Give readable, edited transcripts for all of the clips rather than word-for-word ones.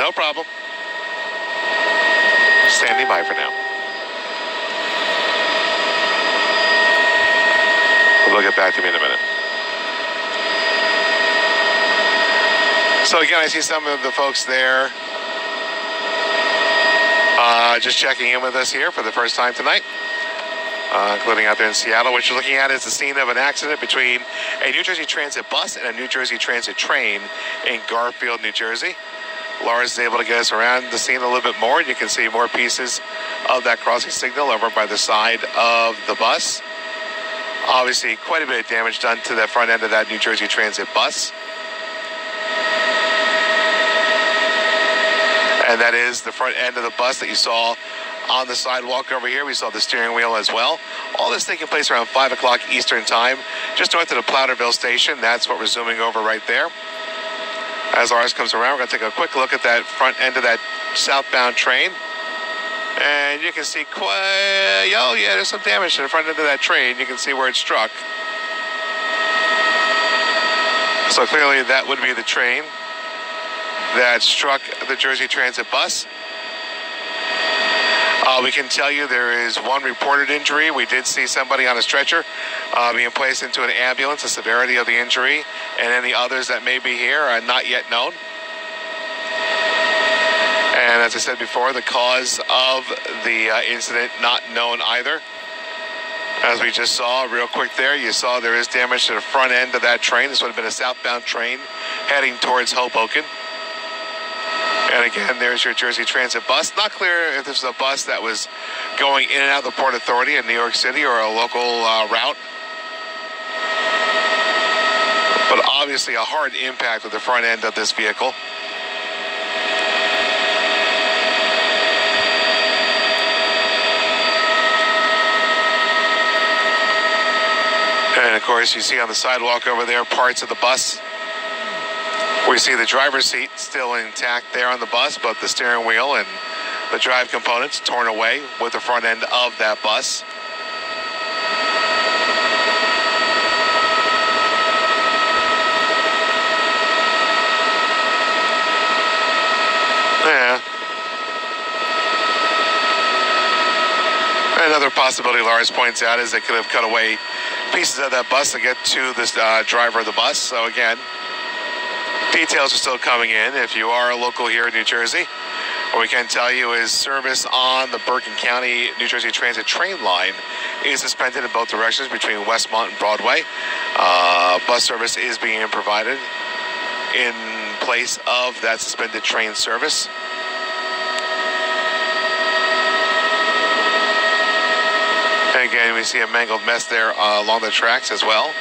No problem. Standing by for now. We'll get back to me in a minute. So again, I see some of the folks there just checking in with us here for the first time tonight, including out there in Seattle. What you're looking at is the scene of an accident between a New Jersey Transit bus and a New Jersey Transit train in Garfield, New Jersey. Lars is able to get us around the scene a little bit more, and you can see more pieces of that crossing signal over by the side of the bus. Obviously, quite a bit of damage done to the front end of that New Jersey Transit bus. And that is the front end of the bus that you saw on the sidewalk over here. We saw the steering wheel as well. All this taking place around 5 o'clock Eastern time, just north of the Plowderville station. That's what we're zooming over right there. As ours comes around, we're going to take a quick look at that front end of that southbound train. And you can see there's some damage to the front end of that train. You can see where it struck. So clearly that would be the train that struck the Jersey Transit bus. We can tell you there is one reported injury. We did see somebody on a stretcher being placed into an ambulance. The severity of the injury and any others that may be here are not yet known. And as I said before, the cause of the incident not known either. As we just saw real quick there, you saw there is damage to the front end of that train. This would have been a southbound train heading towards Hoboken. And again, there's your Jersey Transit bus. Not clear if this was a bus that was going in and out of the Port Authority in New York City or a local route. But obviously a hard impact with the front end of this vehicle. And of course, you see on the sidewalk over there parts of the bus. We see the driver's seat still intact there on the bus, but the steering wheel and the drive components torn away with the front end of that bus. Yeah. Another possibility Lars points out is they could have cut away pieces of that bus to get to this driver of the bus. So again, details are still coming in. If you are a local here in New Jersey, what we can tell you is service on the Bergen County New Jersey Transit train line is suspended in both directions between Westmont and Broadway. Bus service is being provided in place of that suspended train service. And again, we see a mangled mess there along the tracks as well.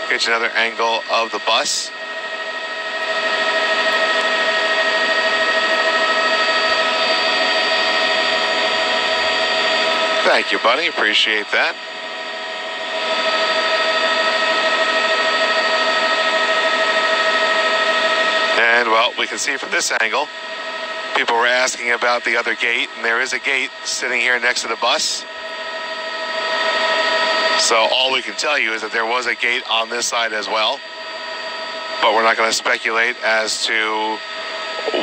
Get you another angle of the bus. Thank you, buddy. Appreciate that. And, well, we can see from this angle, people were asking about the other gate, and there is a gate sitting here next to the bus. So all we can tell you is that there was a gate on this side as well. But we're not going to speculate as to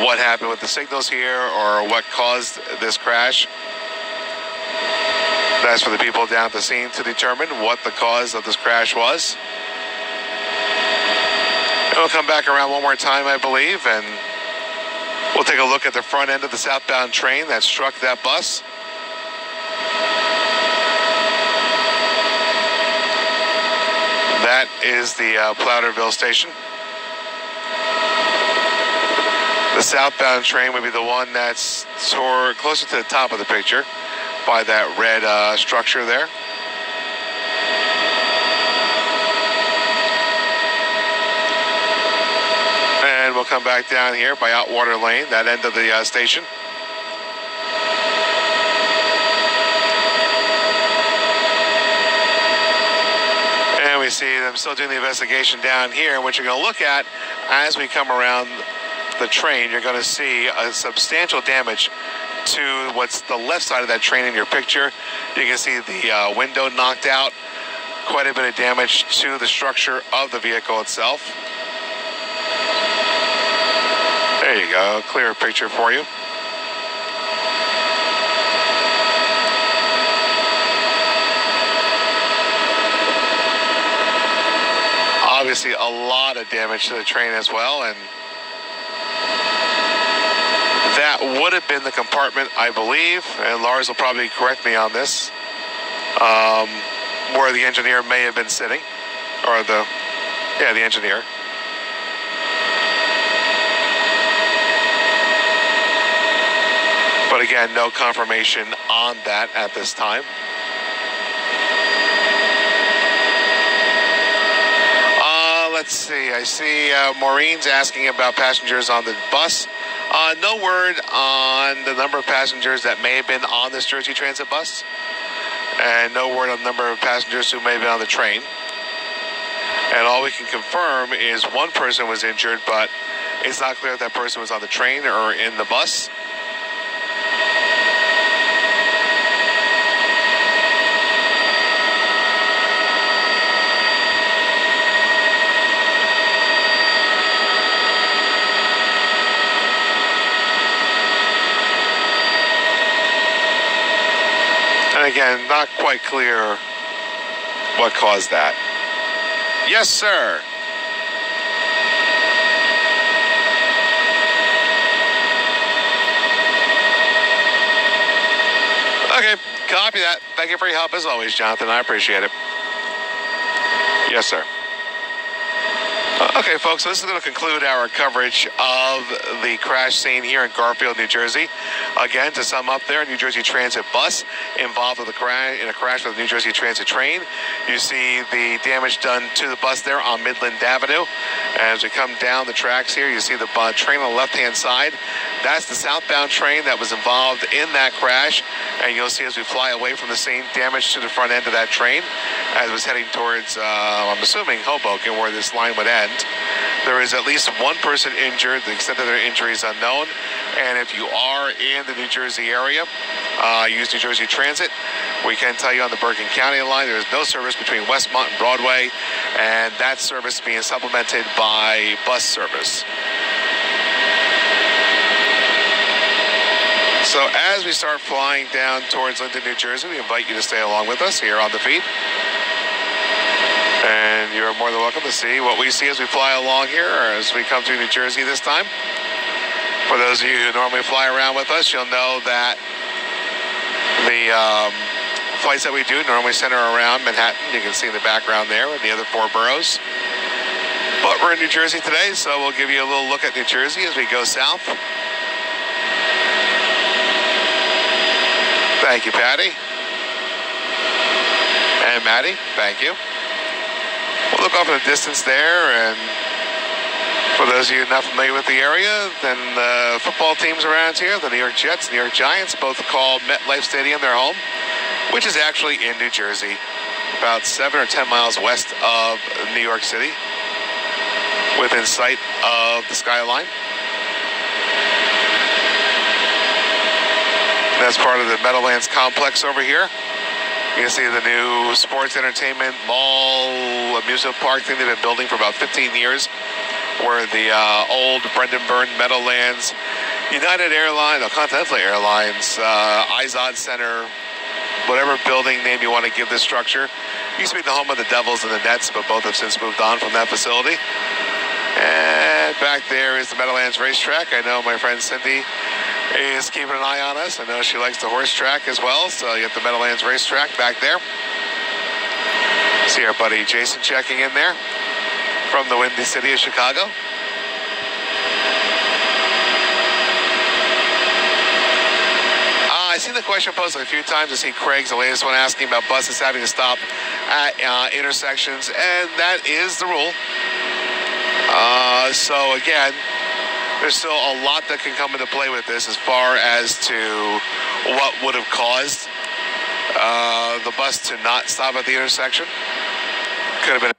what happened with the signals here or what caused this crash. That's for the people down at the scene to determine what the cause of this crash was. And we'll come back around one more time, I believe, and we'll take a look at the front end of the southbound train that struck that bus. That is the Plowderville station. The southbound train would be the one that's closer to the top of the picture by that red structure there. And we'll come back down here by Outwater Lane, that end of the station. And we see them still doing the investigation down here. And what you're going to look at as we come around the train, you're going to see a substantial damage to what's the left side of that train in your picture. You can see the window knocked out, quite a bit of damage to the structure of the vehicle itself. And There you go, clear picture for you. Obviously, a lot of damage to the train as well, and that would have been the compartment, I believe, and Lars will probably correct me on this, where the engineer may have been sitting, or the engineer. But again, no confirmation on that at this time. Let's see. I see Maureen's asking about passengers on the bus. No word on the number of passengers that may have been on this Jersey Transit bus. And no word on the number of passengers who may have been on the train. And all we can confirm is one person was injured, but it's not clear if that person was on the train or in the bus. And again, not quite clear what caused that. Yes, sir. Okay, copy that. Thank you for your help as always, Jonathan. I appreciate it. Yes, sir. Okay, folks, so this is going to conclude our coverage of the crash scene here in Garfield, New Jersey. Again, to sum up there, a New Jersey Transit bus involved with in a crash with a New Jersey Transit train. You see the damage done to the bus there on Midland Avenue. As we come down the tracks here, you see the train on the left-hand side. That's the southbound train that was involved in that crash. And you'll see as we fly away from the scene, damage to the front end of that train as it was heading towards, I'm assuming, Hoboken, where this line would end. There is at least one person injured. The extent of their injury is unknown. And if you are in the New Jersey area, use New Jersey Transit. We can tell you on the Bergen County line, there is no service between Westmont and Broadway, and that service being supplemented by bus service. So as we start flying down towards Linden, New Jersey, we invite you to stay along with us here on the feed. And you're more than welcome to see what we see as we fly along here, or as we come through New Jersey this time. For those of you who normally fly around with us, you'll know that the flights that we do normally center around Manhattan. You can see in the background there and the other 4 boroughs. But we're in New Jersey today, so we'll give you a little look at New Jersey as we go south. Thank you, Patty. And Maddie, thank you. We'll look off in the distance there, and for those of you not familiar with the area, then the football teams around here, the New York Jets, New York Giants, both call MetLife Stadium their home, which is actually in New Jersey, about 7 or 10 miles west of New York City, within sight of the skyline. That's part of the Meadowlands complex over here. You can see the new sports entertainment mall amusement park thing they've been building for about 15 years, where the old Brendan Byrne Meadowlands, United Airlines, no, Continental Airlines, Izod Center, whatever building name you want to give this structure. Used to be the home of the Devils and the Nets, but both have since moved on from that facility. And back there is the Meadowlands racetrack. I know my friend Cindy is keeping an eye on us. I know she likes the horse track as well, so you have the Meadowlands racetrack back there. See our buddy Jason checking in there from the Windy City of Chicago. I've seen the question posed a few times. I see Craig's the latest one asking about buses having to stop at intersections, and that is the rule. So again, there's still a lot that can come into play with this as far as to what would have caused the bus to not stop at the intersection. Could have been